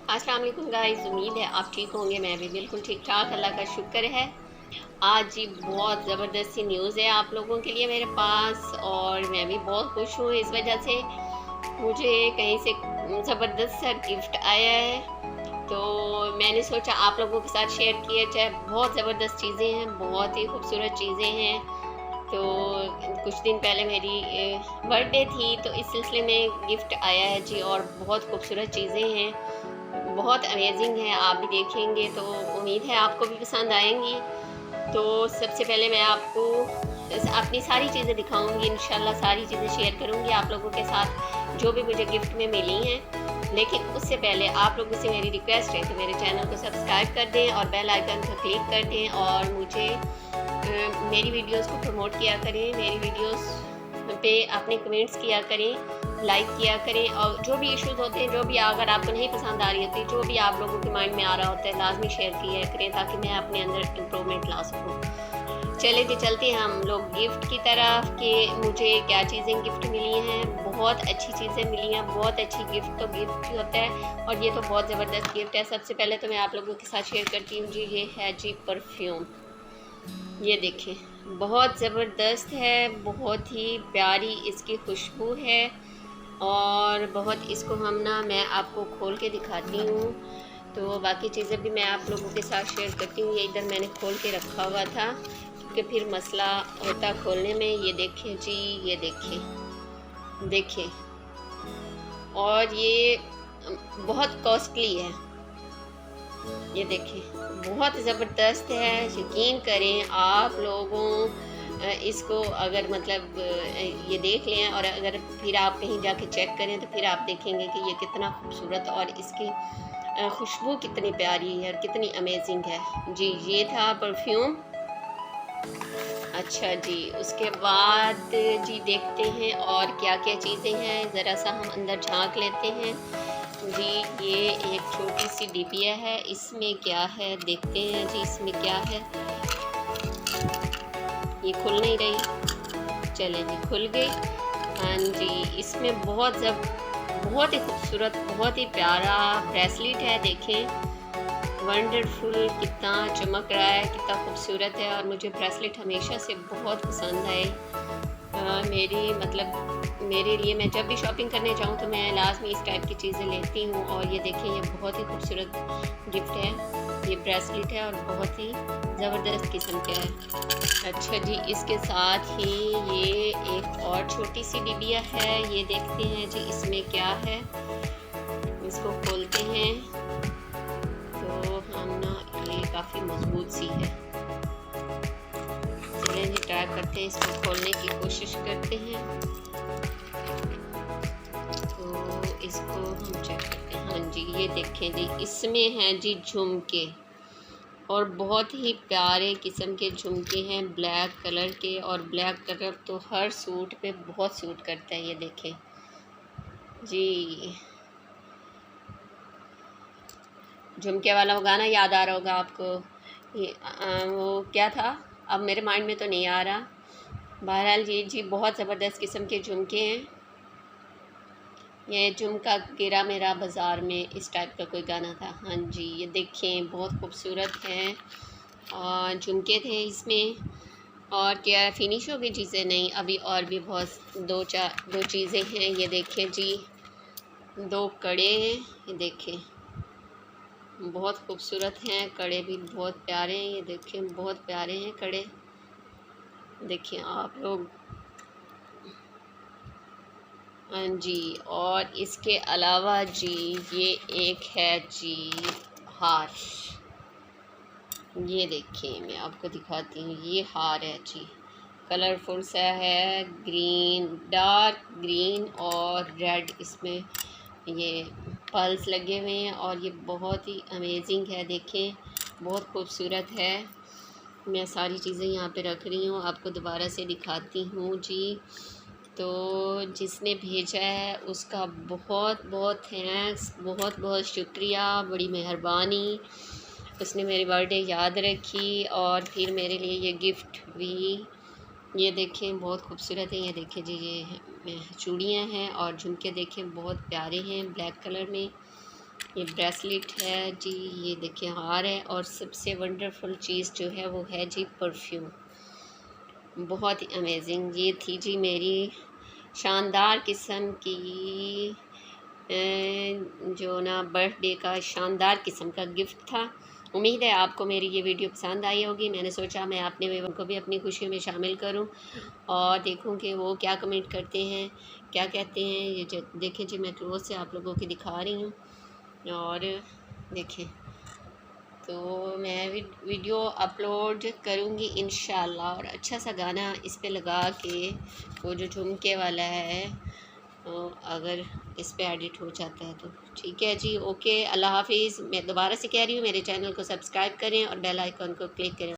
अस्सलाम वालेकुम गाइस, उम्मीद है आप ठीक होंगे। मैं भी बिल्कुल ठीक ठाक, अल्लाह का शुक्र है। आज जी बहुत ज़बरदस्त सी न्यूज़ है आप लोगों के लिए मेरे पास, और मैं भी बहुत खुश हूँ इस वजह से। मुझे कहीं से ज़बरदस्त सा गिफ्ट आया है, तो मैंने सोचा आप लोगों के साथ शेयर किया जाए। बहुत ज़बरदस्त चीज़ें हैं, बहुत ही खूबसूरत चीज़ें हैं। तो कुछ दिन पहले मेरी बर्थडे थी, तो इस सिलसिले में गिफ्ट आया है जी, और बहुत खूबसूरत चीज़ें हैं, बहुत अमेजिंग है। आप भी देखेंगे तो उम्मीद है आपको भी पसंद आएंगी। तो सबसे पहले मैं आपको अपनी सारी चीज़ें दिखाऊंगी, इंशाल्लाह सारी चीज़ें शेयर करूंगी आप लोगों के साथ जो भी मुझे गिफ्ट में मिली हैं। लेकिन उससे पहले आप लोगों से मेरी रिक्वेस्ट है कि मेरे चैनल को सब्सक्राइब कर दें और बेल आइकन पर क्लिक कर दें, और मुझे मेरी वीडियोस को प्रमोट किया करें। मेरी वीडियोस पे अपने कमेंट्स किया करें, लाइक किया करें, और जो भी इश्यूज होते हैं, जो भी अगर आपको नहीं पसंद आ रही होती, जो भी आप लोगों के माइंड में आ रहा होता है, लाजमी शेयर किया करें ताकि मैं अपने अंदर इम्प्रूवमेंट ला सकूँ। चले जी, चलते हैं हम लोग गिफ्ट की तरफ कि मुझे क्या चीज़ें गिफ्ट मिली हैं। बहुत अच्छी चीज़ें मिली हैं, बहुत अच्छी गिफ्ट तो गिफ्ट ही होता है, और ये तो बहुत ज़बरदस्त गिफ्ट है। सबसे पहले तो मैं आप लोगों के साथ शेयर करती हूँ जी, ये है जी परफ्यूम। ये देखें, बहुत ज़बरदस्त है, बहुत ही प्यारी इसकी खुशबू है, और बहुत इसको हम ना, मैं आपको खोल के दिखाती हूँ। तो बाकी चीज़ें भी मैं आप लोगों के साथ शेयर करती हूँ। ये इधर मैंने खोल के रखा हुआ था क्योंकि फिर मसला होता खोलने में। ये देखें जी, ये देखें, देखें, और ये बहुत कॉस्टली है। ये देखें, बहुत ज़बरदस्त है। यकीन करें आप लोगों, इसको अगर मतलब ये देख लें, और अगर फिर आप कहीं जाके चेक करें तो फिर आप देखेंगे कि ये कितना खूबसूरत और इसकी खुशबू कितनी प्यारी है और कितनी अमेजिंग है जी। ये था परफ्यूम। अच्छा जी, उसके बाद जी देखते हैं और क्या क्या चीज़ें हैं, ज़रा सा हम अंदर झांक लेते हैं जी। ये एक छोटी सी डिबिया है, इसमें क्या है देखते हैं जी, इसमें क्या है। ये खुल नहीं रही, चलें जी, खुल गई। हाँ जी, इसमें बहुत ही खूबसूरत, बहुत ही प्यारा ब्रेसलेट है। देखें, वंडरफुल, कितना चमक रहा है, कितना खूबसूरत है, और मुझे ब्रेसलेट हमेशा से बहुत पसंद है। मेरी मतलब मेरे लिए, मैं जब भी शॉपिंग करने जाऊँ तो मैं लाजमी इस टाइप की चीज़ें लेती हूँ। और ये देखें, ये बहुत ही खूबसूरत गिफ्ट है, ये ब्रेसलेट है, और बहुत ही ज़बरदस्त किस्म का है। अच्छा जी, इसके साथ ही ये एक और छोटी सी डिबिया है। ये देखते हैं जी, इसमें क्या है। इसको खोलते हैं तो हम ना, ये काफ़ी मजबूत सी है। चलिए जी, ट्राई करते हैं, इसको खोलने की कोशिश करते हैं। तो इसको हम चेक करते हैं। हाँ जी, ये देखें जी, इसमें हैं जी झुमके, और बहुत ही प्यारे किस्म के झुमके हैं, ब्लैक कलर के। और ब्लैक कलर तो हर सूट पे बहुत सूट करता है। ये देखें जी, झुमके वाला वो गाना याद आ रहा होगा आपको। ये वो क्या था, अब मेरे माइंड में तो नहीं आ रहा। बहरहाल ये जी बहुत ज़बरदस्त किस्म के झुमके हैं। ये झुमका गिरा मेरा बाज़ार में, इस टाइप का कोई गाना था। हाँ जी, ये देखें, बहुत खूबसूरत हैं, और झुमके थे इसमें। और क्या फिनिश हो गई चीज़ें? नहीं, अभी और भी बहुत दो चीज़ें हैं। ये देखें जी, दो कड़े हैं। ये देखें, बहुत खूबसूरत हैं, कड़े भी बहुत प्यारे हैं। ये देखें, बहुत प्यारे हैं कड़े, देखिए आप लोग। हाँ जी, और इसके अलावा जी, ये एक है जी हार। ये देखिए, मैं आपको दिखाती हूँ, ये हार है जी, कलरफुल सा है, ग्रीन, डार्क ग्रीन और रेड, इसमें ये पर्ल्स लगे हुए हैं, और ये बहुत ही अमेजिंग है। देखें, बहुत खूबसूरत है। मैं सारी चीज़ें यहाँ पे रख रही हूँ, आपको दोबारा से दिखाती हूँ जी। तो जिसने भेजा है उसका बहुत बहुत थैंक्स, बहुत बहुत शुक्रिया, बड़ी मेहरबानी। उसने मेरी बर्थडे याद रखी और फिर मेरे लिए ये गिफ्ट भी। ये देखें, बहुत खूबसूरत है। ये देखें जी, ये चूड़ियाँ हैं और झुमके देखें, बहुत प्यारे हैं, ब्लैक कलर में। ये ब्रेसलेट है जी, ये देखिए हार है, और सबसे वंडरफुल चीज़ जो है वो है जी परफ्यूम। बहुत ही अमेजिंग ये थी जी मेरी शानदार किस्म की जो ना बर्थडे का शानदार किस्म का गिफ्ट था। उम्मीद है आपको मेरी ये वीडियो पसंद आई होगी। मैंने सोचा मैं अपने उनको भी अपनी खुशी में शामिल करूं और देखूं कि वो क्या कमेंट करते हैं, क्या कहते हैं। ये देखें जी, मैं क्लोज से आप लोगों की दिखा रही हूँ। और देखें, तो मैं वीडियो अपलोड करूँगी इंशाल्लाह, और अच्छा सा गाना इस पे लगा के, वो जो झुमके वाला है, तो अगर इस पे एडिट हो जाता है तो ठीक है जी। ओके, अल्लाह हाफिज़। मैं दोबारा से कह रही हूँ, मेरे चैनल को सब्सक्राइब करें और बेल आइकन को क्लिक करें।